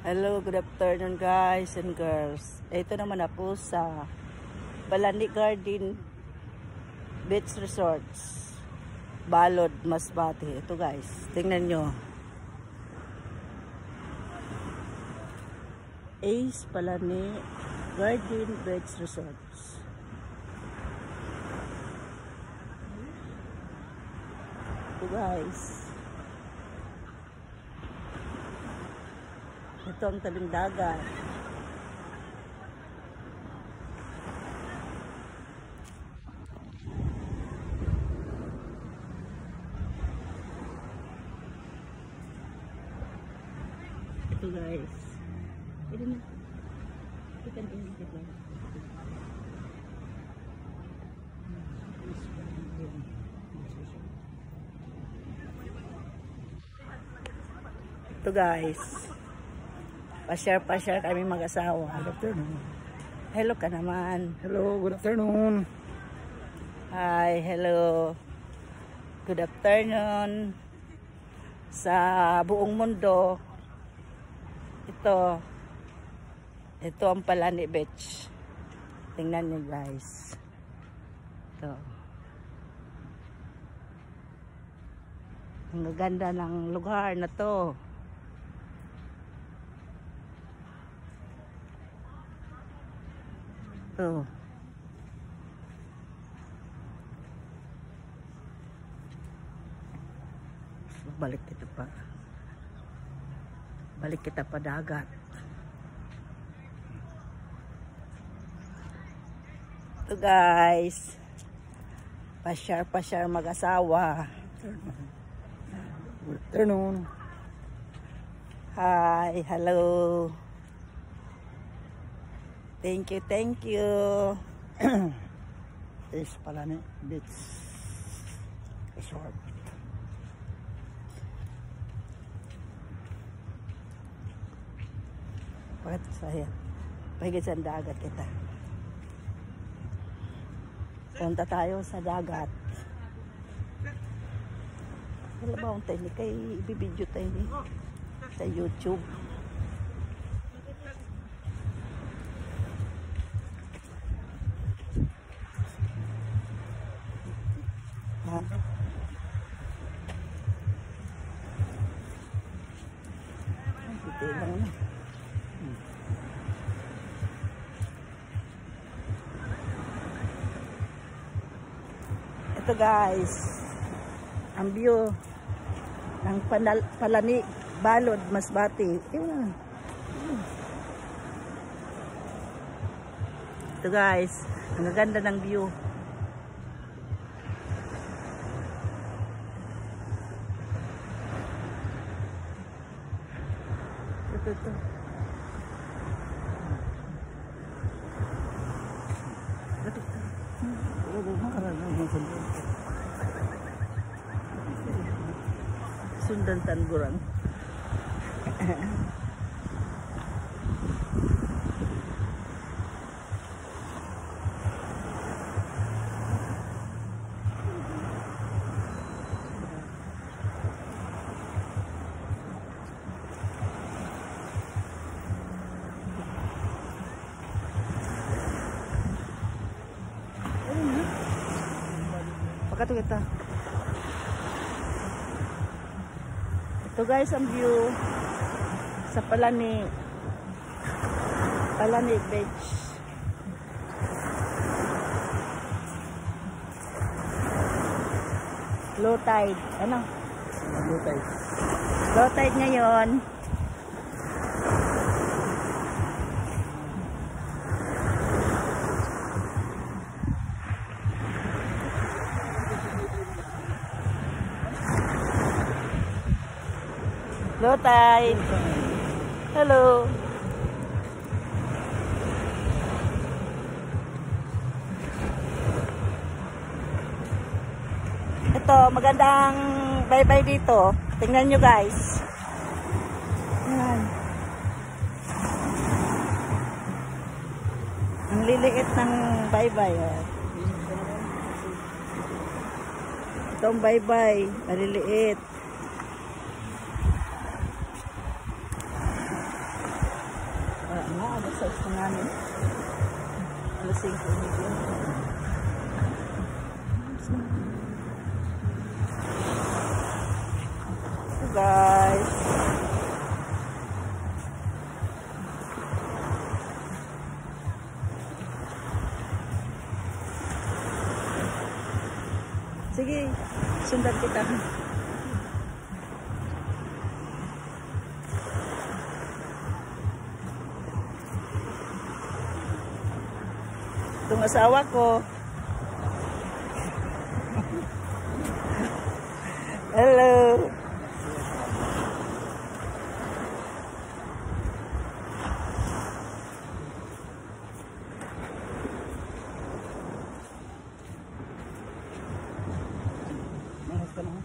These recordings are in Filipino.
Hello, good afternoon guys and girls. Ito naman ako sa Balani Garden Beach Resorts, Balod, Masbate. Ito guys, tingnan nyo. Ace Balani Garden Beach Resorts. Ito guys. Ito ang tabing dagat. Ito guys. Ito na. Kita din dito. Ito guys. Pa-share kami mag-asawa. Good afternoon. Hello ka naman. Hello, good afternoon. Hi, hello. Good afternoon. Sa buong mundo. Ito ang Balani Beach. Tingnan niyo guys. Ito. Ang ganda ng lugar na to. Ito. Balik kita pa dagat. Ito guys, pa-share mag-asawa. Good afternoon. Hi, hello. Thank you. Ace Balani Beach Resort. Bakit saya? Pahigit sa dagat kita. Punta tayo sa dagat. Wala ba akong tayo? Kay ibibidyo tayo sa YouTube. Ha? Dito lang na. Ito guys, ang view ng Balani, Balod, Masbate. Ito guys, ang ganda ng view. Ito. Sundan Tanggurang. Pagkato kita. Ito guys ang view sa Balani Beach. Low tide. Ano? Low tide. Low tide ngayon. Low tide. Hello. Ito, magandang bye-bye dito. Tingnan nyo guys. Ayan. Ang liliit ng bye-bye. Ito ang bye-bye. Maliliit. sa namin. Alas 5 million. So guys. Sige, sundan kita. Itong asawa ko. Hello. Mahal ka na ha?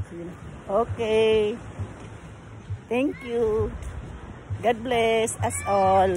Sige na. Okay. Thank you. God bless us all.